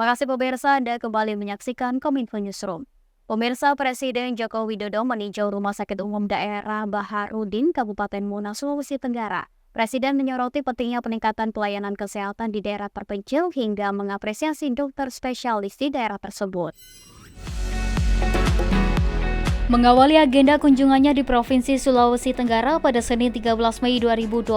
Terima kasih pemirsa, Anda kembali menyaksikan Kominfo Newsroom. Pemirsa, Presiden Joko Widodo meninjau Rumah Sakit Umum Daerah Baharudin, Kabupaten Muna, Sulawesi Tenggara. Presiden menyoroti pentingnya peningkatan pelayanan kesehatan di daerah terpencil hingga mengapresiasi dokter spesialis di daerah tersebut. Mengawali agenda kunjungannya di Provinsi Sulawesi Tenggara pada Senin 13 Mei 2024,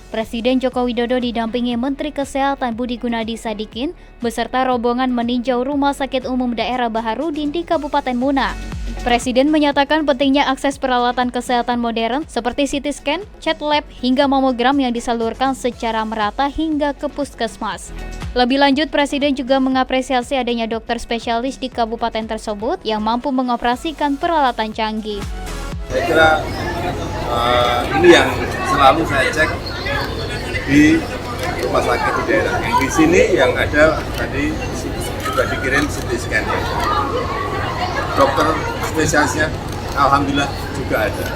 Presiden Joko Widodo didampingi Menteri Kesehatan Budi Gunadi Sadikin beserta rombongan meninjau Rumah Sakit Umum Daerah Baharudin di Kabupaten Muna. Presiden menyatakan pentingnya akses peralatan kesehatan modern seperti CT scan, cath lab, hingga mamogram yang disalurkan secara merata hingga ke puskesmas. Lebih lanjut, Presiden juga mengapresiasi adanya dokter spesialis di kabupaten tersebut yang mampu mengoperasikan peralatan canggih. Saya kira ini yang selalu saya cek di rumah sakit di daerah. Di sini yang ada tadi sudah dikirim CT scan. Dokter spesialisnya alhamdulillah juga ada.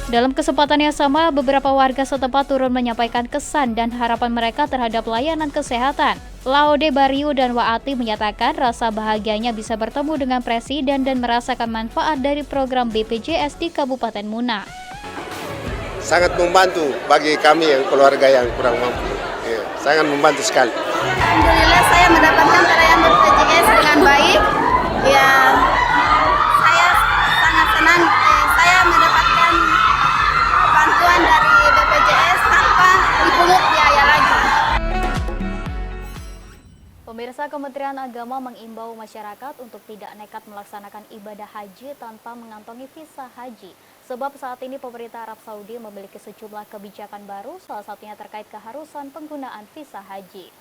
Dalam kesempatan yang sama, beberapa warga setempat turun menyampaikan kesan dan harapan mereka terhadap layanan kesehatan. Laode Bariu dan Waati menyatakan rasa bahagianya bisa bertemu dengan Presiden dan merasakan manfaat dari program BPJS di Kabupaten Muna. Sangat membantu bagi kami yang keluarga yang kurang mampu. Ya, sangat membantu sekali. Alhamdulillah saya mendapatkan pelayanan BPJS dengan baik. Ya, saya sangat senang. Saya mendapatkan bantuan dari BPJS tanpa dipungut biaya lagi. Pemirsa, Kementerian Agama mengimbau masyarakat untuk tidak nekat melaksanakan ibadah haji tanpa mengantongi visa haji. Sebab saat ini pemerintah Arab Saudi memiliki sejumlah kebijakan baru, salah satunya terkait keharusan penggunaan visa haji.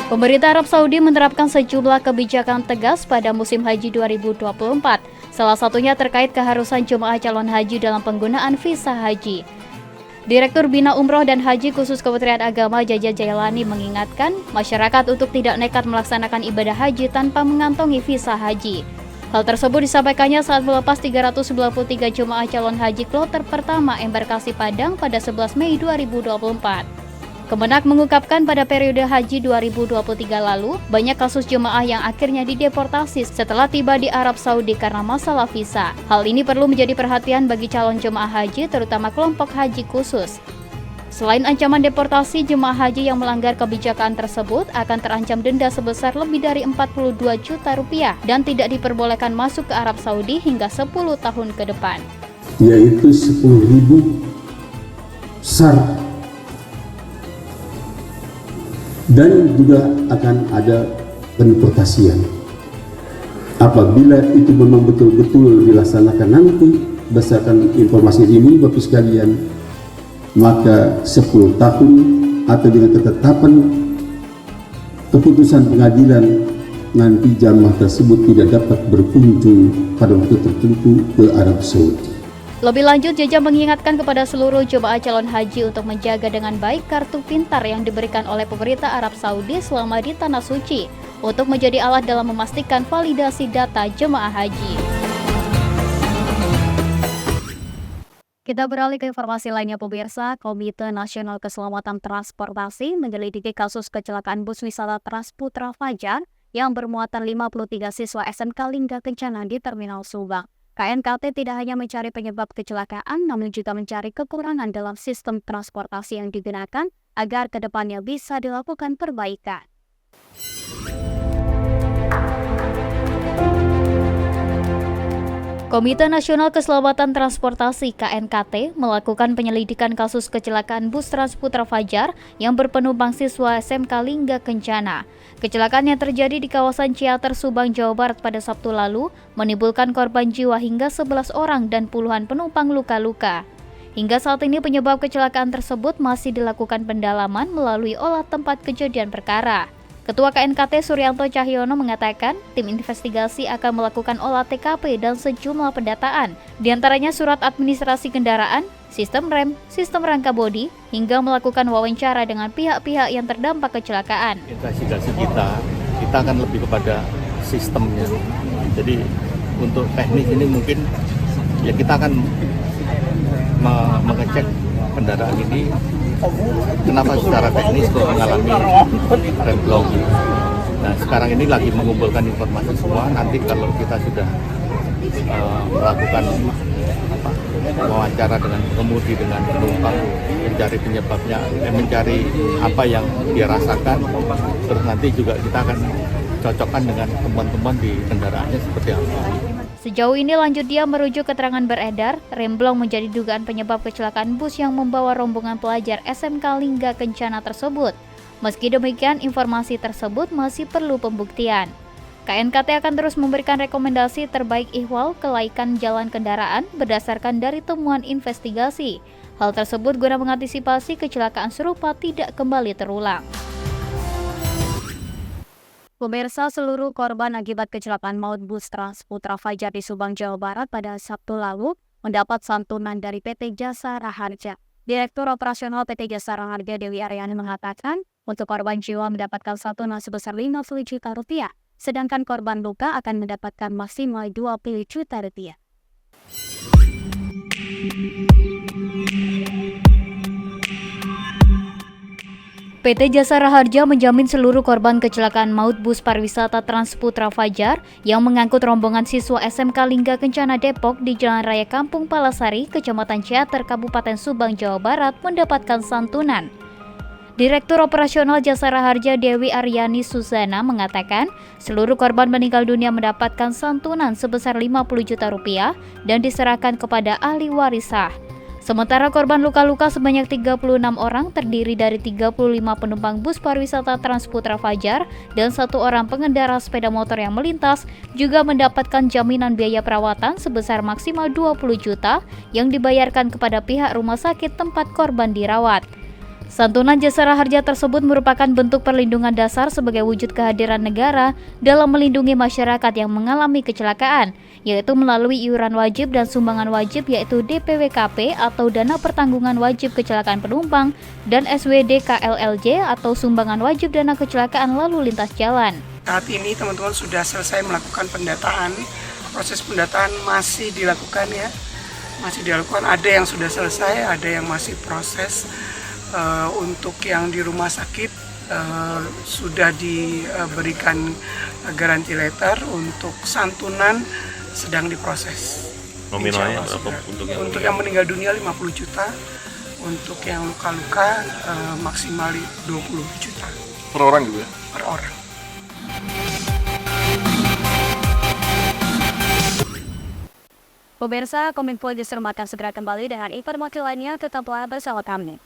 Pemerintah Arab Saudi menerapkan sejumlah kebijakan tegas pada musim haji 2024. Salah satunya terkait keharusan jemaah calon haji dalam penggunaan visa haji. Direktur Bina Umroh dan Haji Khusus Kementerian Agama Jaja Jailani mengingatkan masyarakat untuk tidak nekat melaksanakan ibadah haji tanpa mengantongi visa haji. Hal tersebut disampaikannya saat melepas 393 jemaah calon haji kloter pertama embarkasi Padang pada 11 Mei 2024. Kemenak mengungkapkan pada periode haji 2023 lalu, banyak kasus jemaah yang akhirnya dideportasi setelah tiba di Arab Saudi karena masalah visa. Hal ini perlu menjadi perhatian bagi calon jemaah haji, terutama kelompok haji khusus. Selain ancaman deportasi, jemaah haji yang melanggar kebijakan tersebut akan terancam denda sebesar lebih dari 42 juta rupiah dan tidak diperbolehkan masuk ke Arab Saudi hingga 10 tahun ke depan. Yaitu 10.000 SAR. Dan juga akan ada pendeportasian. Apabila itu memang betul-betul dilaksanakan nanti berdasarkan informasi ini Bapak sekalian, maka 10 tahun atau dengan ketetapan keputusan pengadilan nanti jamaah tersebut tidak dapat berkunjung pada waktu tertentu ke Arab Saudi. Lebih lanjut, Jaja mengingatkan kepada seluruh jemaah calon haji untuk menjaga dengan baik kartu pintar yang diberikan oleh pemerintah Arab Saudi selama di Tanah Suci untuk menjadi alat dalam memastikan validasi data jemaah haji. Kita beralih ke informasi lainnya pemirsa. Komite Nasional Keselamatan Transportasi menyelidiki kasus kecelakaan bus wisata Transputra Fajar yang bermuatan 53 siswa SMK Lingga Kencana di Terminal Subang. KNKT tidak hanya mencari penyebab kecelakaan, namun juga mencari kekurangan dalam sistem transportasi yang digunakan agar kedepannya bisa dilakukan perbaikan. Komite Nasional Keselamatan Transportasi KNKT melakukan penyelidikan kasus kecelakaan bus Transputra Fajar yang berpenumpang siswa SMK Lingga Kencana. Kecelakaan yang terjadi di kawasan Ciater, Subang, Jawa Barat pada Sabtu lalu menimbulkan korban jiwa hingga 11 orang dan puluhan penumpang luka-luka. Hingga saat ini penyebab kecelakaan tersebut masih dilakukan pendalaman melalui olah tempat kejadian perkara. Ketua KNKT Suryanto Cahyono mengatakan tim investigasi akan melakukan olah TKP dan sejumlah pendataan, diantaranya surat administrasi kendaraan, sistem rem, sistem rangka bodi, hingga melakukan wawancara dengan pihak-pihak yang terdampak kecelakaan. Investigasi kita akan lebih kepada sistemnya. Jadi untuk teknik ini mungkin ya kita akan mengecek kendaraan ini kenapa secara teknis kok mengalami remblong. Nah sekarang ini lagi mengumpulkan informasi semua. Nanti kalau kita sudah melakukan wawancara dengan pengemudi, dengan penumpang, mencari penyebabnya, mencari apa yang dia rasakan, terus nanti juga kita akan cocokkan dengan teman-teman di kendaraannya seperti apa. Sejauh ini lanjut dia merujuk keterangan beredar, remblong menjadi dugaan penyebab kecelakaan bus yang membawa rombongan pelajar SMK Lingga Kencana tersebut. Meski demikian, informasi tersebut masih perlu pembuktian. KNKT akan terus memberikan rekomendasi terbaik ihwal kelaikan jalan kendaraan berdasarkan dari temuan investigasi. Hal tersebut guna mengantisipasi kecelakaan serupa tidak kembali terulang. Pemirsa, seluruh korban akibat kecelakaan maut bus Transputra Fajar di Subang, Jawa Barat pada Sabtu lalu mendapat santunan dari PT Jasa Raharja. Direktur Operasional PT Jasa Raharja Dewi Aryani mengatakan, untuk korban jiwa mendapatkan santunan sebesar 50 juta rupiah, sedangkan korban luka akan mendapatkan maksimal 20 juta rupiah. PT Jasa Raharja menjamin seluruh korban kecelakaan maut bus pariwisata Transputra Fajar yang mengangkut rombongan siswa SMK Lingga Kencana Depok di Jalan Raya Kampung Palasari, Kecamatan Ciater, Kabupaten Subang, Jawa Barat mendapatkan santunan. Direktur Operasional Jasa Raharja Dewi Aryani Susana mengatakan, seluruh korban meninggal dunia mendapatkan santunan sebesar 50 juta rupiah dan diserahkan kepada ahli waris sah. Sementara korban luka-luka sebanyak 36 orang terdiri dari 35 penumpang bus pariwisata Transputra Fajar dan 1 orang pengendara sepeda motor yang melintas juga mendapatkan jaminan biaya perawatan sebesar maksimal 20 juta yang dibayarkan kepada pihak rumah sakit tempat korban dirawat. Santunan Jasa Raharja tersebut merupakan bentuk perlindungan dasar sebagai wujud kehadiran negara dalam melindungi masyarakat yang mengalami kecelakaan, yaitu melalui iuran wajib dan sumbangan wajib yaitu DPWKP atau Dana Pertanggungan Wajib Kecelakaan Penumpang dan SWD KLLJ atau Sumbangan Wajib Dana Kecelakaan Lalu Lintas Jalan. Saat ini teman-teman sudah selesai melakukan pendataan, proses pendataan masih dilakukan ya, masih dilakukan. Ada yang sudah selesai, ada yang masih proses. Untuk yang di rumah sakit sudah diberikan garansi letter, untuk santunan sedang diproses. Nominalnya berapa untuk yang meninggal dunia 50 juta, untuk yang luka-luka maksimal 20 juta. Per orang gitu ya? Per orang. Pemirsa, Kominfo justru akan segera kembali dengan informasi lainnya, tetaplah bersama kami.